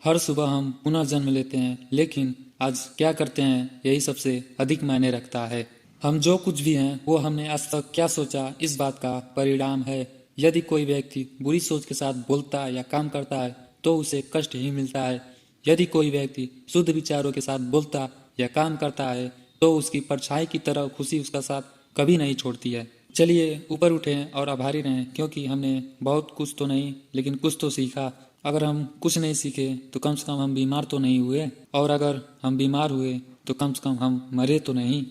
हर सुबह हम पुनर्जन्म लेते हैं, लेकिन आज क्या करते हैं यही सबसे अधिक मायने रखता है। हम जो कुछ भी हैं वो हमने आज तक क्या सोचा, इस बात का परिणाम है। यदि कोई व्यक्ति बुरी सोच के साथ बोलता या काम करता है तो उसे कष्ट ही मिलता है। यदि कोई व्यक्ति शुद्ध विचारों के साथ बोलता या काम करता है तो उसकी परछाई की तरह खुशी उसका साथ कभी नहीं छोड़ती है। चलिए ऊपर उठें और आभारी रहें, क्योंकि हमने बहुत कुछ तो नहीं लेकिन कुछ तो सीखा। अगर हम कुछ नहीं सीखे तो कम से कम हम बीमार तो नहीं हुए, और अगर हम बीमार हुए तो कम से कम हम मरे तो नहीं।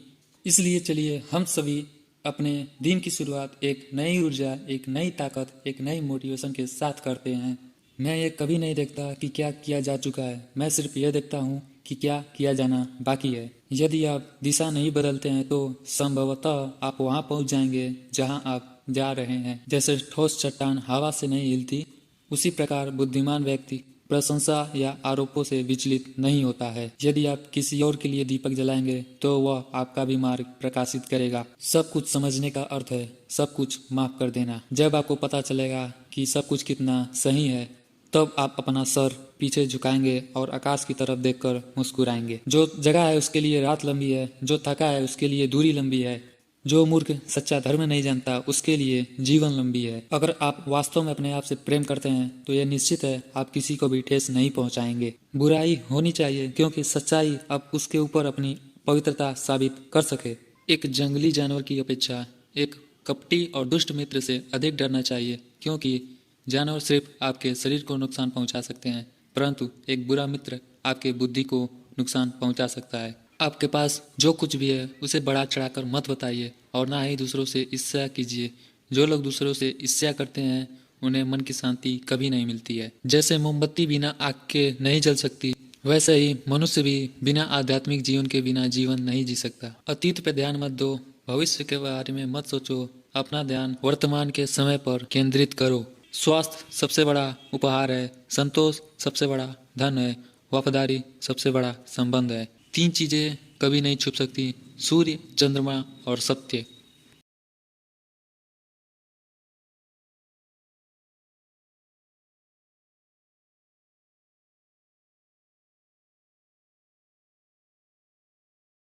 इसलिए चलिए हम सभी अपने दिन की शुरुआत एक नई ऊर्जा, एक नई ताकत, एक नई मोटिवेशन के साथ करते हैं। मैं ये कभी नहीं देखता कि क्या किया जा चुका है, मैं सिर्फ यह देखता हूँ कि क्या किया जाना बाकी है। यदि आप दिशा नहीं बदलते हैं तो संभवतः आप वहाँ पहुँच जाएंगे जहाँ आप जा रहे हैं। जैसे ठोस चट्टान हवा से नहीं हिलती, उसी प्रकार बुद्धिमान व्यक्ति प्रशंसा या आरोपों से विचलित नहीं होता है। यदि आप किसी और के लिए दीपक जलाएंगे तो वह आपका भी मार्ग प्रकाशित करेगा। सब कुछ समझने का अर्थ है सब कुछ माफ कर देना। जब आपको पता चलेगा कि सब कुछ कितना सही है, तब आप अपना सर पीछे झुकाएंगे और आकाश की तरफ देखकर मुस्कुराएंगे। जो जगह है उसके लिए रात लंबी है, जो थका है उसके लिए दूरी लंबी है, जो मूर्ख सच्चा धर्म नहीं जानता उसके लिए जीवन लंबी है। अगर आप वास्तव में अपने आप से प्रेम करते हैं तो यह निश्चित है आप किसी को भी ठेस नहीं पहुंचाएंगे। बुराई होनी चाहिए क्योंकि सच्चाई अब उसके ऊपर अपनी पवित्रता साबित कर सके। एक जंगली जानवर की अपेक्षा एक कपटी और दुष्ट मित्र से अधिक डरना चाहिए, क्योंकि जानवर सिर्फ आपके शरीर को नुकसान पहुंचा सकते हैं, परंतु एक बुरा मित्र आपके बुद्धि को नुकसान पहुंचा सकता है। आपके पास जो कुछ भी है उसे बढ़ा चढ़ाकर मत बताइए और ना ही दूसरों से ईर्ष्या कीजिए। जो लोग दूसरों से ईर्ष्या करते हैं उन्हें मन की शांति कभी नहीं मिलती है। जैसे मोमबत्ती बिना आग के नहीं जल सकती, वैसे ही मनुष्य भी बिना आध्यात्मिक जीवन के बिना जीवन नहीं जी सकता। अतीत पे ध्यान मत दो, भविष्य के बारे में मत सोचो, अपना ध्यान वर्तमान के समय पर केंद्रित करो। स्वास्थ्य सबसे बड़ा उपहार है, संतोष सबसे बड़ा धन है, वफादारी सबसे बड़ा संबंध है। तीन चीजें कभी नहीं छुप सकती, सूर्य, चंद्रमा और सत्य।